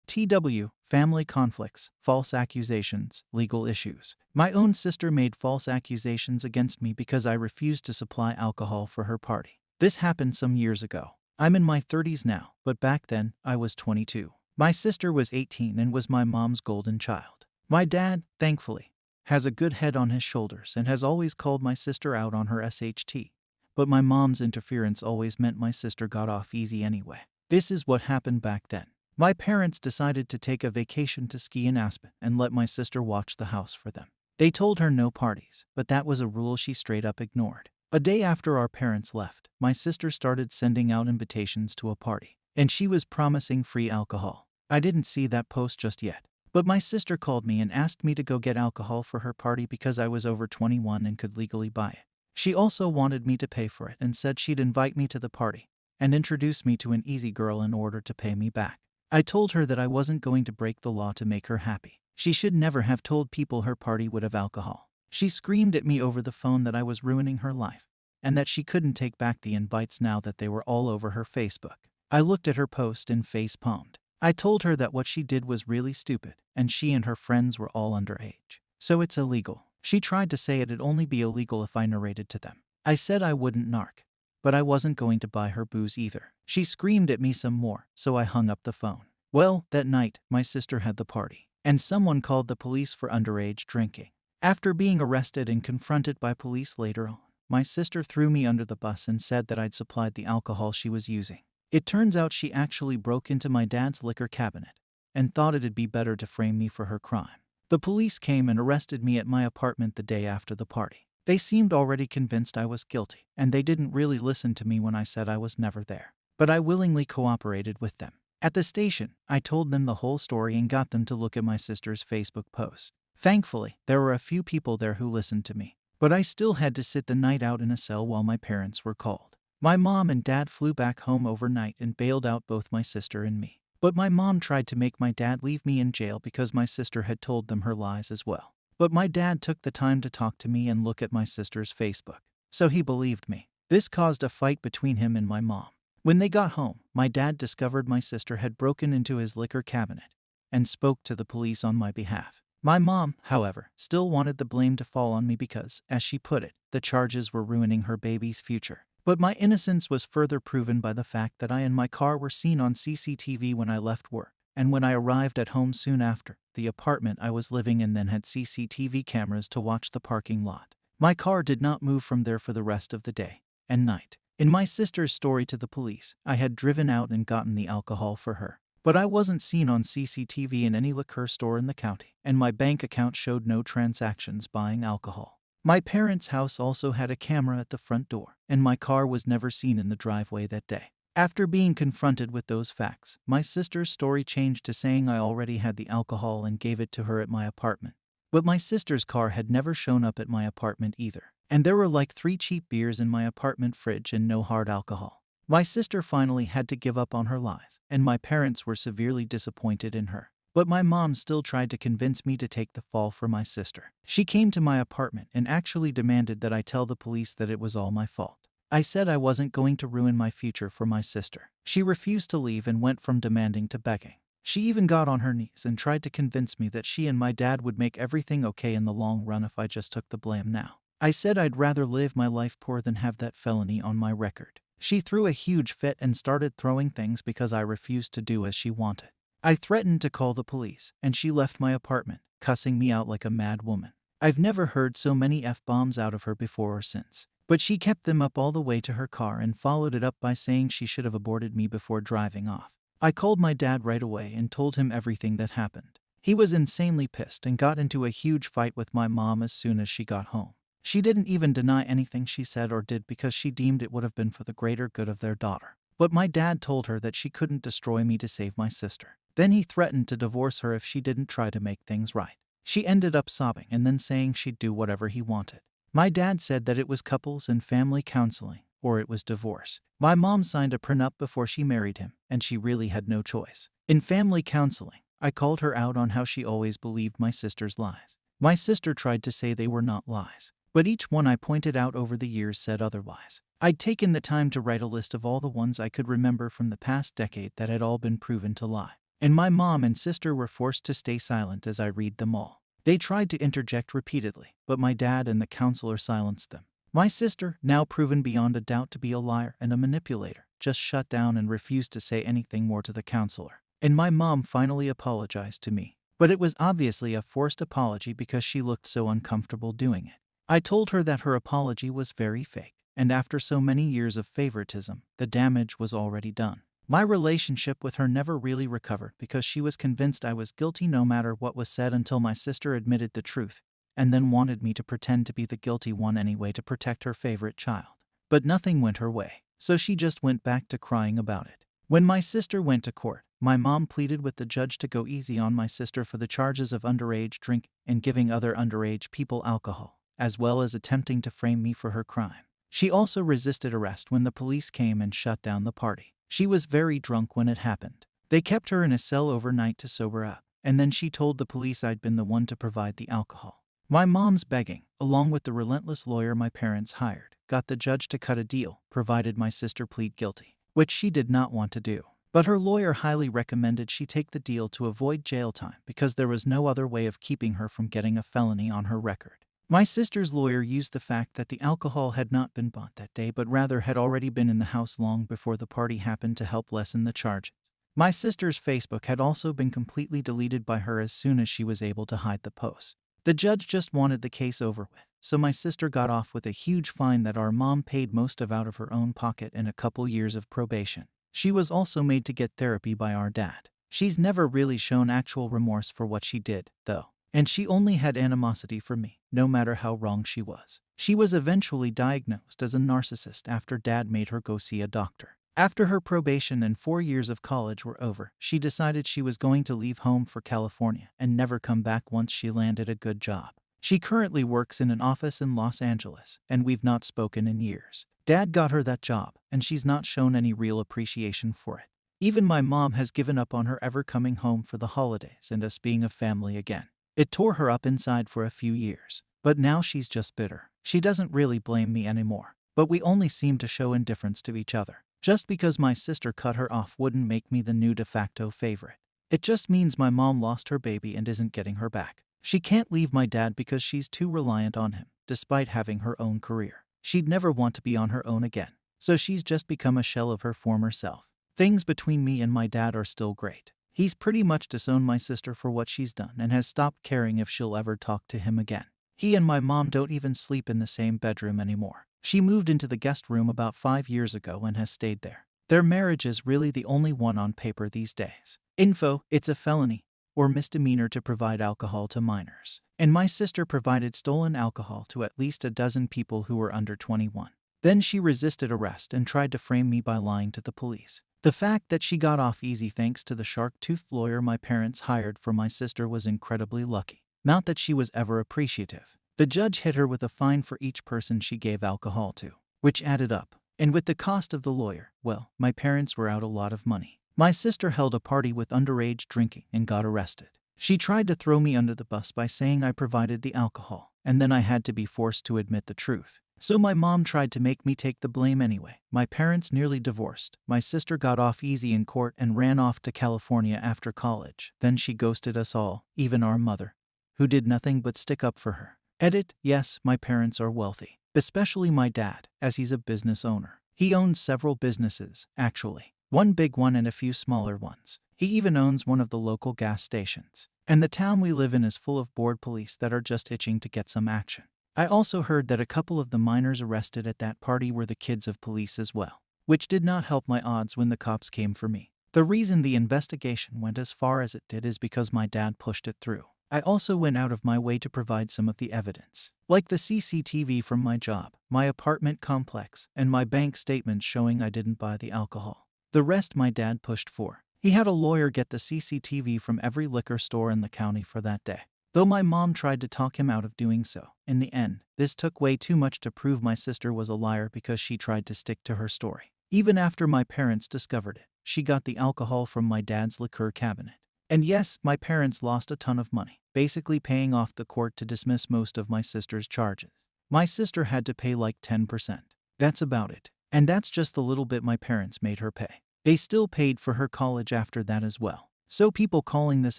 Family conflicts, false accusations, legal issues. My own sister made false accusations against me because I refused to supply alcohol for her party. This happened some years ago. I'm in my 30s now, but back then, I was 22. My sister was 18 and was my mom's golden child. My dad, thankfully, has a good head on his shoulders and has always called my sister out on her SHT. But my mom's interference always meant my sister got off easy anyway. This is what happened back then. My parents decided to take a vacation to ski in Aspen and let my sister watch the house for them. They told her no parties, but that was a rule she straight up ignored. A day after our parents left, my sister started sending out invitations to a party, and she was promising free alcohol. I didn't see that post just yet, but my sister called me and asked me to go get alcohol for her party because I was over 21 and could legally buy it. She also wanted me to pay for it and said she'd invite me to the party and introduce me to an easy girl in order to pay me back. I told her that I wasn't going to break the law to make her happy. She should never have told people her party would have alcohol. She screamed at me over the phone that I was ruining her life and that she couldn't take back the invites now that they were all over her Facebook. I looked at her post and face-palmed. I told her that what she did was really stupid and she and her friends were all underage, so it's illegal. She tried to say it'd only be illegal if I narrated to them. I said I wouldn't narc, but I wasn't going to buy her booze either. She screamed at me some more, so I hung up the phone. Well, that night, my sister had the party, and someone called the police for underage drinking. After being arrested and confronted by police later on, my sister threw me under the bus and said that I'd supplied the alcohol she was using. It turns out she actually broke into my dad's liquor cabinet and thought it'd be better to frame me for her crime. The police came and arrested me at my apartment the day after the party. They seemed already convinced I was guilty, and they didn't really listen to me when I said I was never there. But I willingly cooperated with them. At the station, I told them the whole story and got them to look at my sister's Facebook post. Thankfully, there were a few people there who listened to me, but I still had to sit the night out in a cell while my parents were called. My mom and dad flew back home overnight and bailed out both my sister and me. But my mom tried to make my dad leave me in jail because my sister had told them her lies as well. But my dad took the time to talk to me and look at my sister's Facebook, so he believed me. This caused a fight between him and my mom. When they got home, my dad discovered my sister had broken into his liquor cabinet and spoke to the police on my behalf. My mom, however, still wanted the blame to fall on me because, as she put it, the charges were ruining her baby's future. But my innocence was further proven by the fact that I and my car were seen on CCTV when I left work, and when I arrived at home soon after, the apartment I was living in then had CCTV cameras to watch the parking lot. My car did not move from there for the rest of the day and night. In my sister's story to the police, I had driven out and gotten the alcohol for her. But I wasn't seen on CCTV in any liquor store in the county, and my bank account showed no transactions buying alcohol. My parents' house also had a camera at the front door, and my car was never seen in the driveway that day. After being confronted with those facts, my sister's story changed to saying I already had the alcohol and gave it to her at my apartment. But my sister's car had never shown up at my apartment either, and there were like 3 cheap beers in my apartment fridge and no hard alcohol. My sister finally had to give up on her lies, and my parents were severely disappointed in her. But my mom still tried to convince me to take the fall for my sister. She came to my apartment and actually demanded that I tell the police that it was all my fault. I said I wasn't going to ruin my future for my sister. She refused to leave and went from demanding to begging. She even got on her knees and tried to convince me that she and my dad would make everything okay in the long run if I just took the blame now. I said I'd rather live my life poor than have that felony on my record. She threw a huge fit and started throwing things because I refused to do as she wanted. I threatened to call the police, and she left my apartment, cussing me out like a mad woman. I've never heard so many F-bombs out of her before or since. But she kept them up all the way to her car and followed it up by saying she should have aborted me before driving off. I called my dad right away and told him everything that happened. He was insanely pissed and got into a huge fight with my mom as soon as she got home. She didn't even deny anything she said or did because she deemed it would have been for the greater good of their daughter. But my dad told her that she couldn't destroy me to save my sister. Then he threatened to divorce her if she didn't try to make things right. She ended up sobbing and then saying she'd do whatever he wanted. My dad said that it was couples and family counseling, or it was divorce. My mom signed a prenup before she married him, and she really had no choice. In family counseling, I called her out on how she always believed my sister's lies. My sister tried to say they were not lies, but each one I pointed out over the years said otherwise. I'd taken the time to write a list of all the ones I could remember from the past decade that had all been proven to lie. and my mom and sister were forced to stay silent as I read them all. They tried to interject repeatedly, but my dad and the counselor silenced them. My sister, now proven beyond a doubt to be a liar and a manipulator, just shut down and refused to say anything more to the counselor. And my mom finally apologized to me. But it was obviously a forced apology because she looked so uncomfortable doing it. I told her that her apology was very fake, and after so many years of favoritism, the damage was already done. My relationship with her never really recovered because she was convinced I was guilty no matter what was said until my sister admitted the truth, and then wanted me to pretend to be the guilty one anyway to protect her favorite child. But nothing went her way, so she just went back to crying about it. When my sister went to court, my mom pleaded with the judge to go easy on my sister for the charges of underage drink and giving other underage people alcohol, as well as attempting to frame me for her crime. She also resisted arrest when the police came and shut down the party. She was very drunk when it happened. They kept her in a cell overnight to sober up, and then she told the police I'd been the one to provide the alcohol. My mom's begging, along with the relentless lawyer my parents hired, got the judge to cut a deal, provided my sister plead guilty, which she did not want to do. But her lawyer highly recommended she take the deal to avoid jail time because there was no other way of keeping her from getting a felony on her record. My sister's lawyer used the fact that the alcohol had not been bought that day but rather had already been in the house long before the party happened to help lessen the charges. My sister's Facebook had also been completely deleted by her as soon as she was able to hide the post. The judge just wanted the case over with, so my sister got off with a huge fine that our mom paid most of out of her own pocket and a couple years of probation. She was also made to get therapy by our dad. She's never really shown actual remorse for what she did, though. And she only had animosity for me, no matter how wrong she was. She was eventually diagnosed as a narcissist after Dad made her go see a doctor. After her probation and 4 years of college were over, she decided she was going to leave home for California and never come back once she landed a good job. She currently works in an office in Los Angeles, and we've not spoken in years. Dad got her that job, and she's not shown any real appreciation for it. Even my mom has given up on her ever coming home for the holidays and us being a family again. It tore her up inside for a few years, but now she's just bitter. She doesn't really blame me anymore, but we only seem to show indifference to each other. Just because my sister cut her off wouldn't make me the new de facto favorite. It just means my mom lost her baby and isn't getting her back. She can't leave my dad because she's too reliant on him, despite having her own career. She'd never want to be on her own again, so she's just become a shell of her former self. Things between me and my dad are still great. He's pretty much disowned my sister for what she's done and has stopped caring if she'll ever talk to him again. He and my mom don't even sleep in the same bedroom anymore. She moved into the guest room about 5 years ago and has stayed there. Their marriage is really the only one on paper these days. Info: it's a felony or misdemeanor to provide alcohol to minors. And my sister provided stolen alcohol to at least a dozen people who were under 21. Then she resisted arrest and tried to frame me by lying to the police. The fact that she got off easy thanks to the shark-toothed lawyer my parents hired for my sister was incredibly lucky. Not that she was ever appreciative. The judge hit her with a fine for each person she gave alcohol to, which added up. And with the cost of the lawyer, well, my parents were out a lot of money. My sister held a party with underage drinking and got arrested. She tried to throw me under the bus by saying I provided the alcohol, and then I had to be forced to admit the truth. So my mom tried to make me take the blame anyway. My parents nearly divorced. My sister got off easy in court and ran off to California after college. Then she ghosted us all, even our mother, who did nothing but stick up for her. Edit: yes, my parents are wealthy. Especially my dad, as he's a business owner. He owns several businesses, actually. One big one and a few smaller ones. He even owns one of the local gas stations. And the town we live in is full of bored police that are just itching to get some action. I also heard that a couple of the minors arrested at that party were the kids of police as well, which did not help my odds when the cops came for me. The reason the investigation went as far as it did is because my dad pushed it through. I also went out of my way to provide some of the evidence, like the CCTV from my job, my apartment complex, and my bank statements showing I didn't buy the alcohol. The rest my dad pushed for. He had a lawyer get the CCTV from every liquor store in the county for that day. Though my mom tried to talk him out of doing so, in the end, this took way too much to prove my sister was a liar because she tried to stick to her story. Even after my parents discovered it, she got the alcohol from my dad's liquor cabinet. And yes, my parents lost a ton of money, basically paying off the court to dismiss most of my sister's charges. My sister had to pay like 10%. That's about it. And that's just the little bit my parents made her pay. They still paid for her college after that as well. So people calling this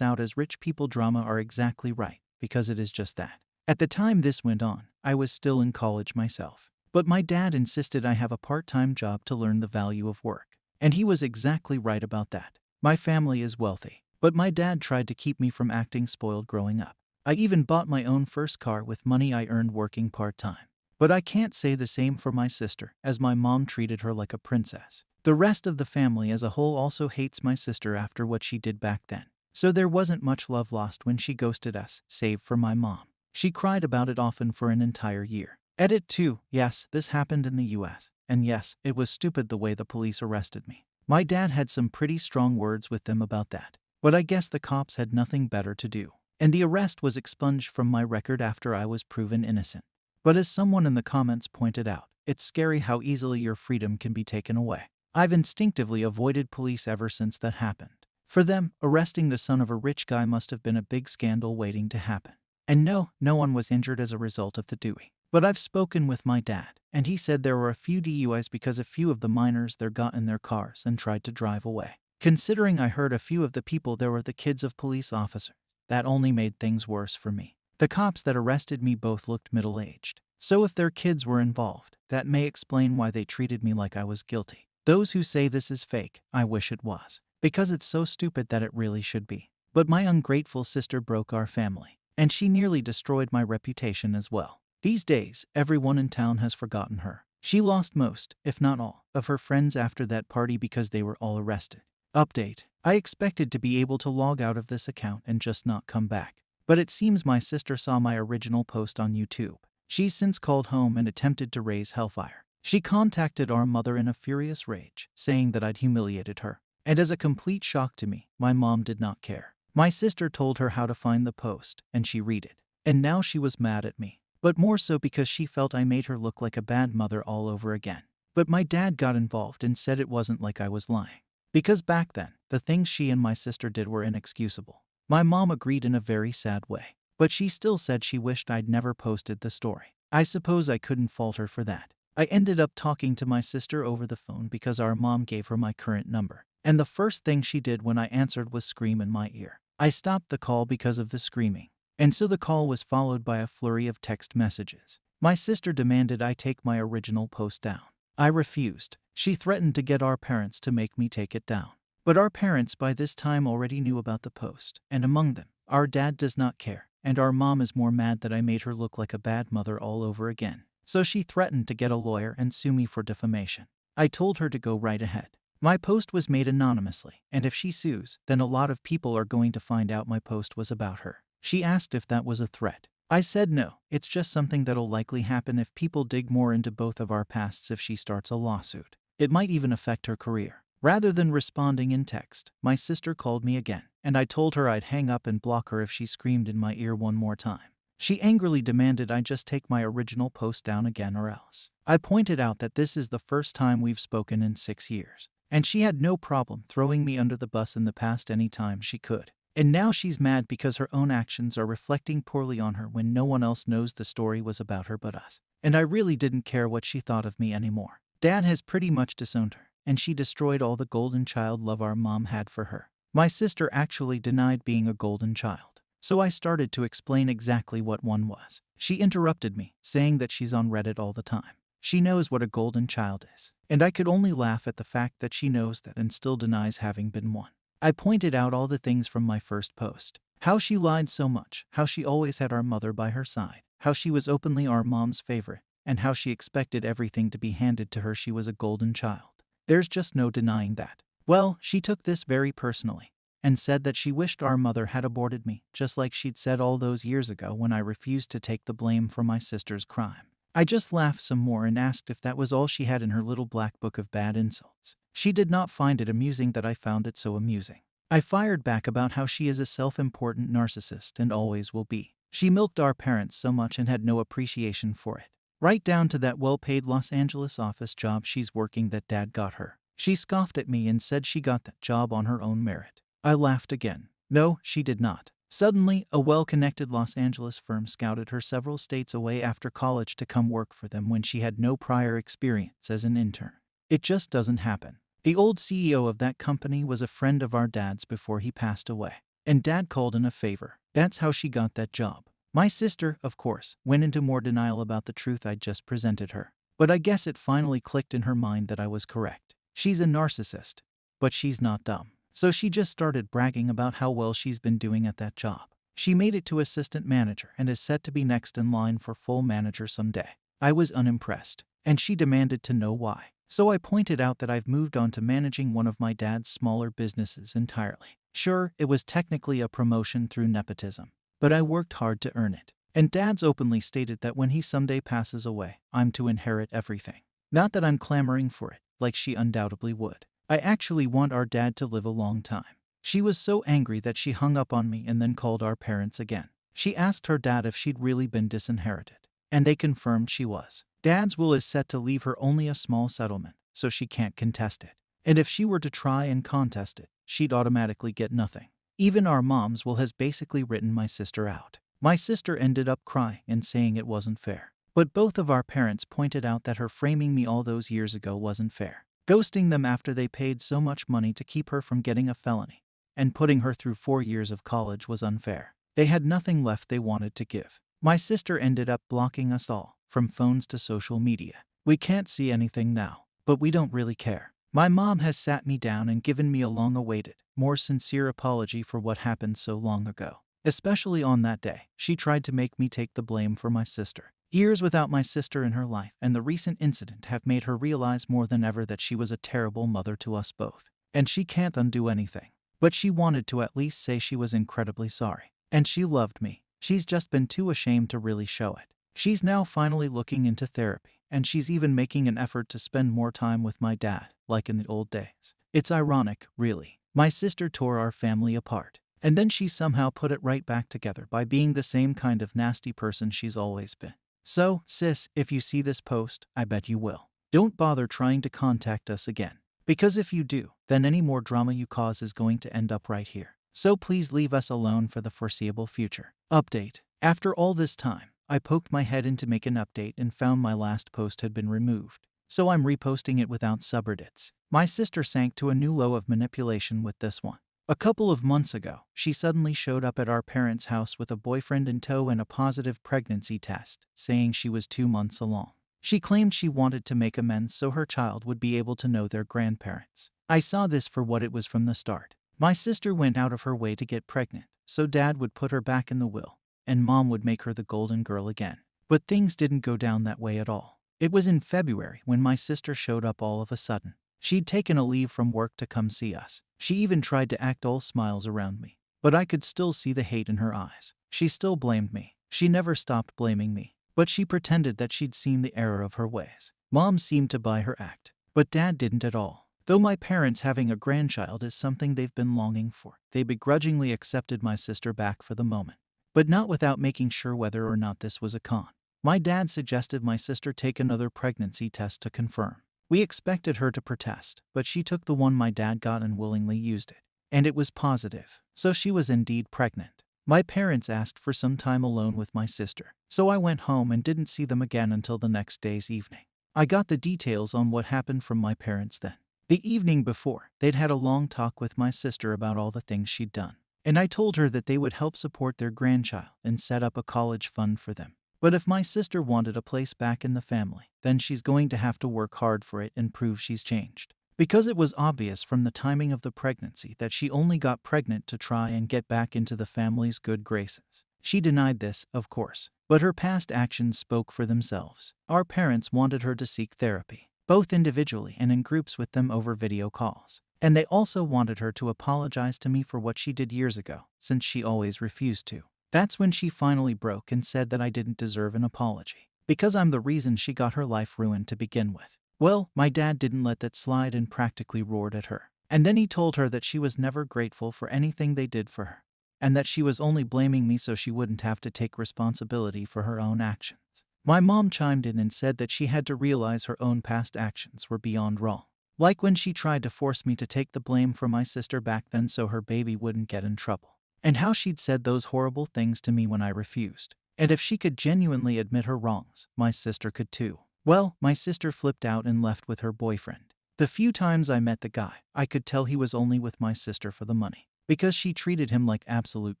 out as rich people drama are exactly right, because it is just that. At the time this went on, I was still in college myself. But my dad insisted I have a part-time job to learn the value of work. And he was exactly right about that. My family is wealthy, but my dad tried to keep me from acting spoiled growing up. I even bought my own first car with money I earned working part-time. But I can't say the same for my sister, as my mom treated her like a princess. The rest of the family as a whole also hates my sister after what she did back then. So there wasn't much love lost when she ghosted us, save for my mom. She cried about it often for an entire year. Edit 2. Yes, this happened in the US. And yes, it was stupid the way the police arrested me. My dad had some pretty strong words with them about that. But I guess the cops had nothing better to do. And the arrest was expunged from my record after I was proven innocent. But as someone in the comments pointed out, it's scary how easily your freedom can be taken away. I've instinctively avoided police ever since that happened. For them, arresting the son of a rich guy must have been a big scandal waiting to happen. And no one was injured as a result of the Dewey. But I've spoken with my dad, and he said there were a few DUIs because a few of the minors there got in their cars and tried to drive away. Considering I heard a few of the people there were the kids of police officers, that only made things worse for me. The cops that arrested me both looked middle-aged. So if their kids were involved, that may explain why they treated me like I was guilty. Those who say this is fake, I wish it was. Because it's so stupid that it really should be. But my ungrateful sister broke our family. And she nearly destroyed my reputation as well. These days, everyone in town has forgotten her. She lost most, if not all, of her friends after that party because they were all arrested. Update. I expected to be able to log out of this account and just not come back. But it seems my sister saw my original post on YouTube. She's since called home and attempted to raise hellfire. She contacted our mother in a furious rage, saying that I'd humiliated her. And as a complete shock to me, my mom did not care. My sister told her how to find the post, and she read it. And now she was mad at me. But more so because she felt I made her look like a bad mother all over again. But my dad got involved and said it wasn't like I was lying. Because back then, the things she and my sister did were inexcusable. My mom agreed in a very sad way. But she still said she wished I'd never posted the story. I suppose I couldn't fault her for that. I ended up talking to my sister over the phone because our mom gave her my current number. And the first thing she did when I answered was scream in my ear. I stopped the call because of the screaming. And so the call was followed by a flurry of text messages. My sister demanded I take my original post down. I refused. She threatened to get our parents to make me take it down. But our parents by this time already knew about the post, and among them, our dad does not care, and our mom is more mad that I made her look like a bad mother all over again. So she threatened to get a lawyer and sue me for defamation. I told her to go right ahead. My post was made anonymously, and if she sues, then a lot of people are going to find out my post was about her. She asked if that was a threat. I said no, it's just something that'll likely happen if people dig more into both of our pasts if she starts a lawsuit. It might even affect her career. Rather than responding in text, my sister called me again, and I told her I'd hang up and block her if she screamed in my ear one more time. She angrily demanded I just take my original post down again or else. I pointed out that this is the first time we've spoken in 6 years. And she had no problem throwing me under the bus in the past anytime she could. And now she's mad because her own actions are reflecting poorly on her when no one else knows the story was about her but us. And I really didn't care what she thought of me anymore. Dad has pretty much disowned her, and she destroyed all the golden child love our mom had for her. My sister actually denied being a golden child. So I started to explain exactly what one was. She interrupted me, saying that she's on Reddit all the time. She knows what a golden child is. And I could only laugh at the fact that she knows that and still denies having been one. I pointed out all the things from my first post. How she lied so much, how she always had our mother by her side, how she was openly our mom's favorite, and how she expected everything to be handed to her. She was a golden child. There's just no denying that. Well, she took this very personally, and said that she wished our mother had aborted me, just like she'd said all those years ago when I refused to take the blame for my sister's crime. I just laughed some more and asked if that was all she had in her little black book of bad insults. She did not find it amusing that I found it so amusing. I fired back about how she is a self-important narcissist and always will be. She milked our parents so much and had no appreciation for it. Right down to that well-paid Los Angeles office job she's working that Dad got her. She scoffed at me and said she got that job on her own merit. I laughed again. No, she did not. Suddenly, a well-connected Los Angeles firm scouted her several states away after college to come work for them when she had no prior experience as an intern. It just doesn't happen. The old CEO of that company was a friend of our dad's before he passed away. And Dad called in a favor. That's how she got that job. My sister, of course, went into more denial about the truth I'd just presented her. But I guess it finally clicked in her mind that I was correct. She's a narcissist, but she's not dumb. So she just started bragging about how well she's been doing at that job. She made it to assistant manager and is set to be next in line for full manager someday. I was unimpressed, and she demanded to know why. So I pointed out that I've moved on to managing one of my dad's smaller businesses entirely. Sure, it was technically a promotion through nepotism, but I worked hard to earn it. And Dad's openly stated that when he someday passes away, I'm to inherit everything. Not that I'm clamoring for it, like she undoubtedly would. I actually want our dad to live a long time. She was so angry that she hung up on me and then called our parents again. She asked her dad if she'd really been disinherited, and they confirmed she was. Dad's will is set to leave her only a small settlement, so she can't contest it. And if she were to try and contest it, she'd automatically get nothing. Even our mom's will has basically written my sister out. My sister ended up crying and saying it wasn't fair. But both of our parents pointed out that her framing me all those years ago wasn't fair. Ghosting them after they paid so much money to keep her from getting a felony and putting her through 4 years of college was unfair. They had nothing left they wanted to give. My sister ended up blocking us all, from phones to social media. We can't see anything now, but we don't really care. My mom has sat me down and given me a long-awaited, more sincere apology for what happened so long ago. Especially on that day, she tried to make me take the blame for my sister. Years without my sister in her life and the recent incident have made her realize more than ever that she was a terrible mother to us both. And she can't undo anything. But she wanted to at least say she was incredibly sorry. And she loved me. She's just been too ashamed to really show it. She's now finally looking into therapy, and she's even making an effort to spend more time with my dad, like in the old days. It's ironic, really. My sister tore our family apart, and then she somehow put it right back together by being the same kind of nasty person she's always been. So, sis, if you see this post, I bet you will. Don't bother trying to contact us again. Because if you do, then any more drama you cause is going to end up right here. So please leave us alone for the foreseeable future. Update. After all this time, I poked my head in to make an update and found my last post had been removed. So I'm reposting it without subreddits. My sister sank to a new low of manipulation with this one. A couple of months ago, she suddenly showed up at our parents' house with a boyfriend in tow and a positive pregnancy test, saying she was 2 months along. She claimed she wanted to make amends so her child would be able to know their grandparents. I saw this for what it was from the start. My sister went out of her way to get pregnant, so Dad would put her back in the will, and Mom would make her the golden girl again. But things didn't go down that way at all. It was in February when my sister showed up all of a sudden. She'd taken a leave from work to come see us. She even tried to act all smiles around me, but I could still see the hate in her eyes. She still blamed me. She never stopped blaming me. But she pretended that she'd seen the error of her ways. Mom seemed to buy her act, but Dad didn't at all. Though my parents having a grandchild is something they've been longing for, they begrudgingly accepted my sister back for the moment, but not without making sure whether or not this was a con. My dad suggested my sister take another pregnancy test to confirm. We expected her to protest, but she took the one my dad got and willingly used it. And it was positive, so she was indeed pregnant. My parents asked for some time alone with my sister, so I went home and didn't see them again until the next day's evening. I got the details on what happened from my parents then. The evening before, they'd had a long talk with my sister about all the things she'd done, and I told her that they would help support their grandchild and set up a college fund for them. But if my sister wanted a place back in the family, then she's going to have to work hard for it and prove she's changed. Because it was obvious from the timing of the pregnancy that she only got pregnant to try and get back into the family's good graces. She denied this, of course, but her past actions spoke for themselves. Our parents wanted her to seek therapy, both individually and in groups with them over video calls. And they also wanted her to apologize to me for what she did years ago, since she always refused to. That's when she finally broke and said that I didn't deserve an apology, because I'm the reason she got her life ruined to begin with. Well, my dad didn't let that slide and practically roared at her. And then he told her that she was never grateful for anything they did for her, and that she was only blaming me so she wouldn't have to take responsibility for her own actions. My mom chimed in and said that she had to realize her own past actions were beyond wrong. Like when she tried to force me to take the blame for my sister back then so her baby wouldn't get in trouble. And how she'd said those horrible things to me when I refused. And if she could genuinely admit her wrongs, my sister could too. Well, my sister flipped out and left with her boyfriend. The few times I met the guy, I could tell he was only with my sister for the money, because she treated him like absolute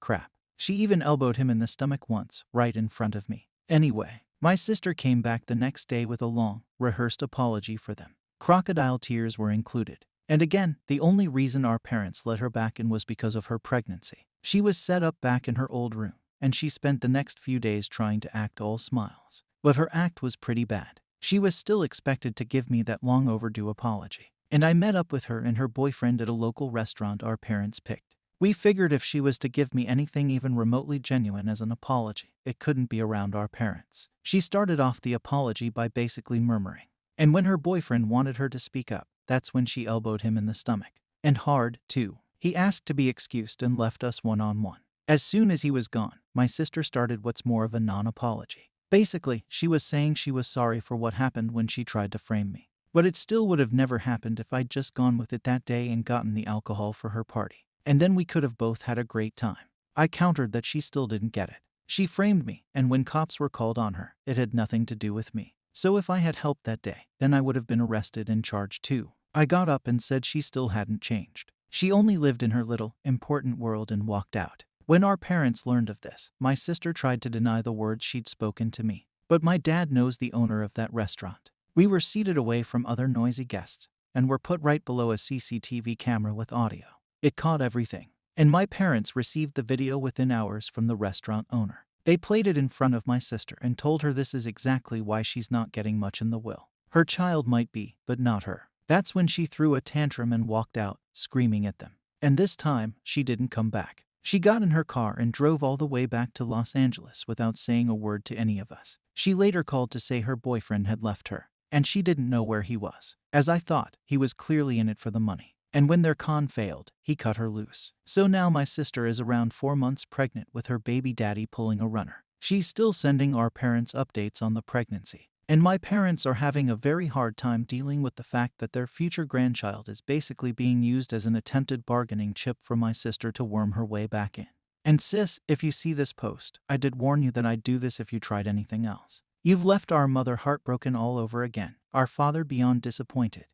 crap. She even elbowed him in the stomach once, right in front of me. Anyway, my sister came back the next day with a long, rehearsed apology for them. Crocodile tears were included. And again, the only reason our parents let her back in was because of her pregnancy. She was set up back in her old room, and she spent the next few days trying to act all smiles. But her act was pretty bad. She was still expected to give me that long overdue apology. And I met up with her and her boyfriend at a local restaurant our parents picked. We figured if she was to give me anything even remotely genuine as an apology, it couldn't be around our parents. She started off the apology by basically murmuring. And when her boyfriend wanted her to speak up, that's when she elbowed him in the stomach. And hard, too. He asked to be excused and left us one-on-one. As soon as he was gone, my sister started what's more of a non-apology. Basically, she was saying she was sorry for what happened when she tried to frame me. But it still would have never happened if I'd just gone with it that day and gotten the alcohol for her party. And then we could have both had a great time. I countered that she still didn't get it. She framed me, and when cops were called on her, it had nothing to do with me. So if I had helped that day, then I would have been arrested and charged too. I got up and said she still hadn't changed. She only lived in her little, important world and walked out. When our parents learned of this, my sister tried to deny the words she'd spoken to me. But my dad knows the owner of that restaurant. We were seated away from other noisy guests, and were put right below a CCTV camera with audio. It caught everything. And my parents received the video within hours from the restaurant owner. They played it in front of my sister and told her this is exactly why she's not getting much in the will. Her child might be, but not her. That's when she threw a tantrum and walked out, screaming at them. And this time, she didn't come back. She got in her car and drove all the way back to Los Angeles without saying a word to any of us. She later called to say her boyfriend had left her, and she didn't know where he was. As I thought, he was clearly in it for the money. And when their con failed, he cut her loose. So now my sister is around 4 months pregnant with her baby daddy pulling a runner. She's still sending our parents updates on the pregnancy. And my parents are having a very hard time dealing with the fact that their future grandchild is basically being used as an attempted bargaining chip for my sister to worm her way back in. And sis, if you see this post, I did warn you that I'd do this if you tried anything else. You've left our mother heartbroken all over again, our father beyond disappointed,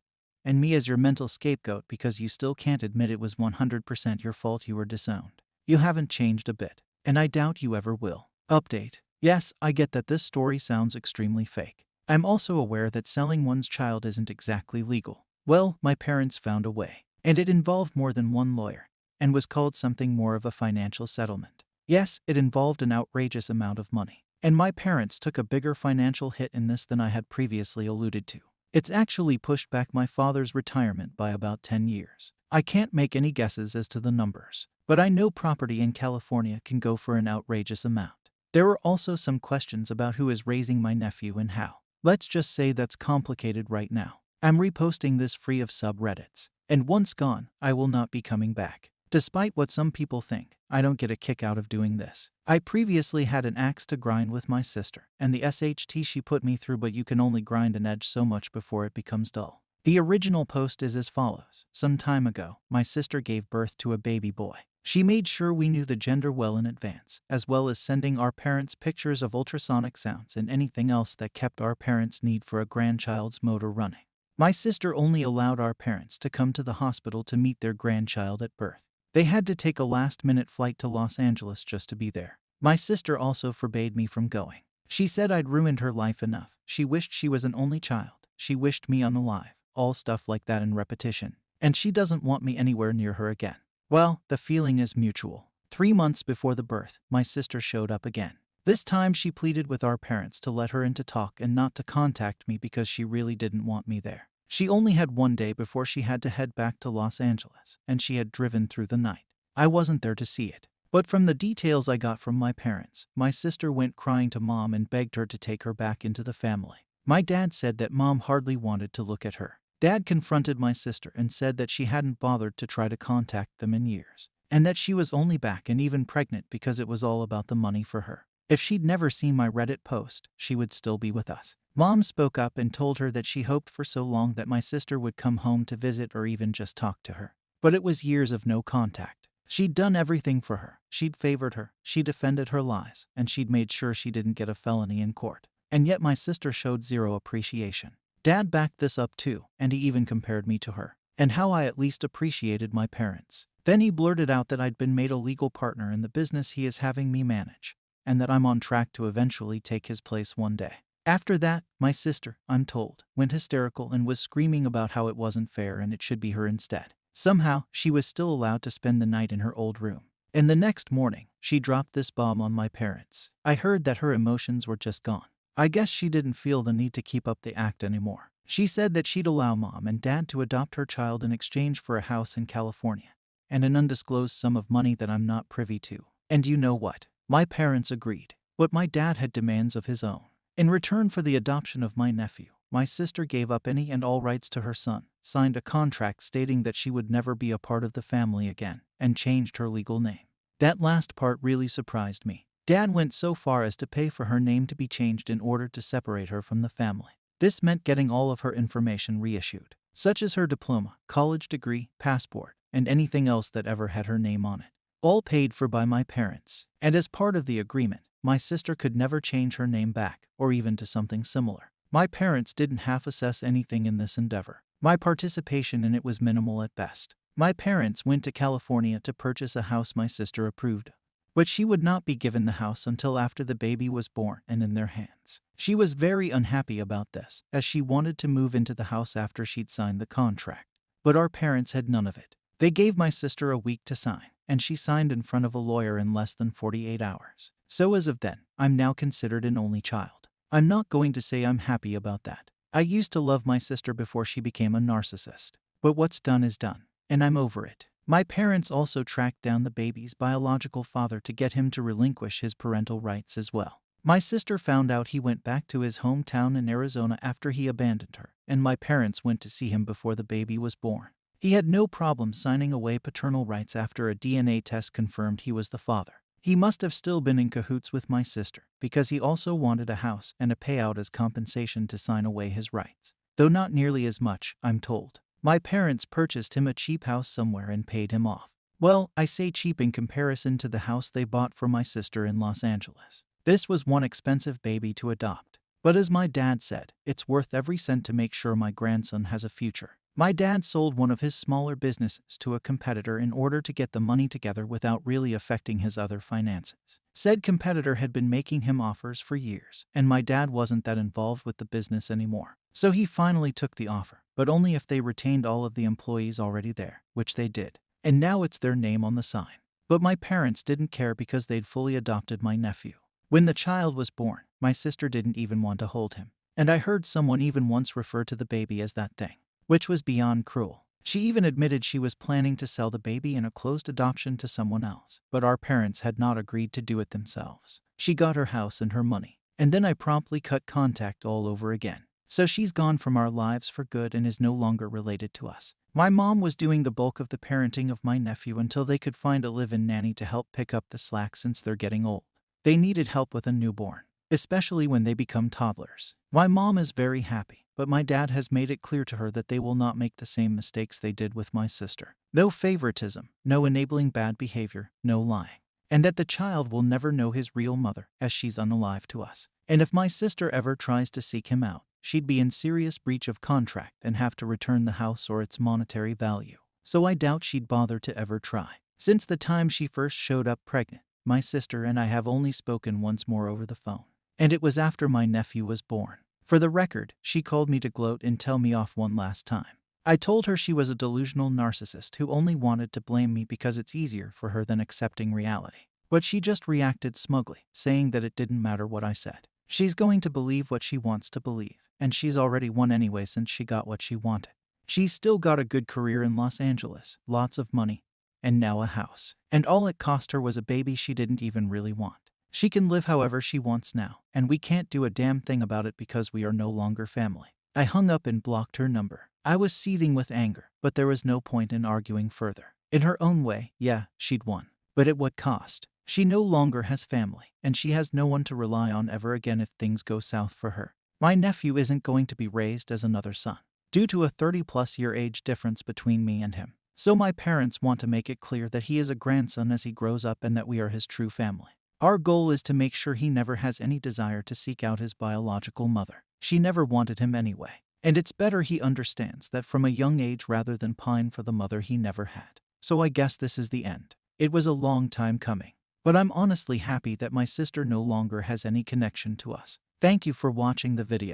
and me as your mental scapegoat because you still can't admit it was 100% your fault you were disowned. You haven't changed a bit, and I doubt you ever will. Update. Yes, I get that this story sounds extremely fake. I'm also aware that selling one's child isn't exactly legal. Well, my parents found a way, and it involved more than one lawyer, and was called something more of a financial settlement. Yes, it involved an outrageous amount of money, and my parents took a bigger financial hit in this than I had previously alluded to. It's actually pushed back my father's retirement by about 10 years. I can't make any guesses as to the numbers, but I know property in California can go for an outrageous amount. There were also some questions about who is raising my nephew and how. Let's just say that's complicated right now. I'm reposting this free of subreddits, and once gone, I will not be coming back. Despite what some people think, I don't get a kick out of doing this. I previously had an axe to grind with my sister, and the SHT she put me through, but you can only grind an edge so much before it becomes dull. The original post is as follows. Some time ago, my sister gave birth to a baby boy. She made sure we knew the gender well in advance, as well as sending our parents pictures of ultrasonic sounds and anything else that kept our parents' need for a grandchild's motor running. My sister only allowed our parents to come to the hospital to meet their grandchild at birth. They had to take a last-minute flight to Los Angeles just to be there. My sister also forbade me from going. She said I'd ruined her life enough. She wished she was an only child. She wished me unalive. All stuff like that in repetition. And she doesn't want me anywhere near her again. Well, the feeling is mutual. 3 months before the birth, my sister showed up again. This time she pleaded with our parents to let her in to talk and not to contact me because she really didn't want me there. She only had 1 day before she had to head back to Los Angeles, and she had driven through the night. I wasn't there to see it. But from the details I got from my parents, my sister went crying to mom and begged her to take her back into the family. My dad said that mom hardly wanted to look at her. Dad confronted my sister and said that she hadn't bothered to try to contact them in years, and that she was only back and even pregnant because it was all about the money for her. If she'd never seen my Reddit post, she would still be with us. Mom spoke up and told her that she hoped for so long that my sister would come home to visit or even just talk to her. But it was years of no contact. She'd done everything for her. She'd favored her. She defended her lies, and she'd made sure she didn't get a felony in court. And yet my sister showed zero appreciation. Dad backed this up too, and he even compared me to her, and how I at least appreciated my parents. Then he blurted out that I'd been made a legal partner in the business he is having me manage, and that I'm on track to eventually take his place one day. After that, my sister, I'm told, went hysterical and was screaming about how it wasn't fair and it should be her instead. Somehow, she was still allowed to spend the night in her old room. And the next morning, she dropped this bomb on my parents. I heard that her emotions were just gone. I guess she didn't feel the need to keep up the act anymore. She said that she'd allow Mom and Dad to adopt her child in exchange for a house in California and an undisclosed sum of money that I'm not privy to. And you know what? My parents agreed. But my dad had demands of his own. In return for the adoption of my nephew, my sister gave up any and all rights to her son, signed a contract stating that she would never be a part of the family again, and changed her legal name. That last part really surprised me. Dad went so far as to pay for her name to be changed in order to separate her from the family. This meant getting all of her information reissued, such as her diploma, college degree, passport, and anything else that ever had her name on it. All paid for by my parents. And as part of the agreement, my sister could never change her name back, or even to something similar. My parents didn't half-assess anything in this endeavor. My participation in it was minimal at best. My parents went to California to purchase a house my sister approved of, but she would not be given the house until after the baby was born and in their hands. She was very unhappy about this, as she wanted to move into the house after she'd signed the contract. But our parents had none of it. They gave my sister a week to sign, and she signed in front of a lawyer in less than 48 hours. So as of then, I'm now considered an only child. I'm not going to say I'm happy about that. I used to love my sister before she became a narcissist. But what's done is done, and I'm over it. My parents also tracked down the baby's biological father to get him to relinquish his parental rights as well. My sister found out he went back to his hometown in Arizona after he abandoned her, and my parents went to see him before the baby was born. He had no problem signing away paternal rights after a DNA test confirmed he was the father. He must have still been in cahoots with my sister, because he also wanted a house and a payout as compensation to sign away his rights. Though not nearly as much, I'm told. My parents purchased him a cheap house somewhere and paid him off. Well, I say cheap in comparison to the house they bought for my sister in Los Angeles. This was one expensive baby to adopt. But as my dad said, it's worth every cent to make sure my grandson has a future. My dad sold one of his smaller businesses to a competitor in order to get the money together without really affecting his other finances. Said competitor had been making him offers for years, and my dad wasn't that involved with the business anymore. So he finally took the offer, but only if they retained all of the employees already there, which they did. And now it's their name on the sign. But my parents didn't care because they'd fully adopted my nephew. When the child was born, my sister didn't even want to hold him. And I heard someone even once refer to the baby as that thing, which was beyond cruel. She even admitted she was planning to sell the baby in a closed adoption to someone else, but our parents had not agreed to do it themselves. She got her house and her money, and then I promptly cut contact all over again. So she's gone from our lives for good and is no longer related to us. My mom was doing the bulk of the parenting of my nephew until they could find a live-in nanny to help pick up the slack since they're getting old. They needed help with a newborn, especially when they become toddlers. My mom is very happy, but my dad has made it clear to her that they will not make the same mistakes they did with my sister. No favoritism, no enabling bad behavior, no lying. And that the child will never know his real mother, as she's unalive to us. And if my sister ever tries to seek him out, she'd be in serious breach of contract and have to return the house or its monetary value. So I doubt she'd bother to ever try. Since the time she first showed up pregnant, my sister and I have only spoken once more over the phone. And it was after my nephew was born. For the record, she called me to gloat and tell me off one last time. I told her she was a delusional narcissist who only wanted to blame me because it's easier for her than accepting reality. But she just reacted smugly, saying that it didn't matter what I said. She's going to believe what she wants to believe, and she's already won anyway since she got what she wanted. She's still got a good career in Los Angeles, lots of money, and now a house. And all it cost her was a baby she didn't even really want. She can live however she wants now, and we can't do a damn thing about it because we are no longer family. I hung up and blocked her number. I was seething with anger, but there was no point in arguing further. In her own way, yeah, she'd won. But at what cost? She no longer has family, and she has no one to rely on ever again if things go south for her. My nephew isn't going to be raised as another son, due to a 30-plus year age difference between me and him. So my parents want to make it clear that he is a grandson as he grows up and that we are his true family. Our goal is to make sure he never has any desire to seek out his biological mother. She never wanted him anyway. And it's better he understands that from a young age rather than pine for the mother he never had. So I guess this is the end. It was a long time coming. But I'm honestly happy that my sister no longer has any connection to us. Thank you for watching the video.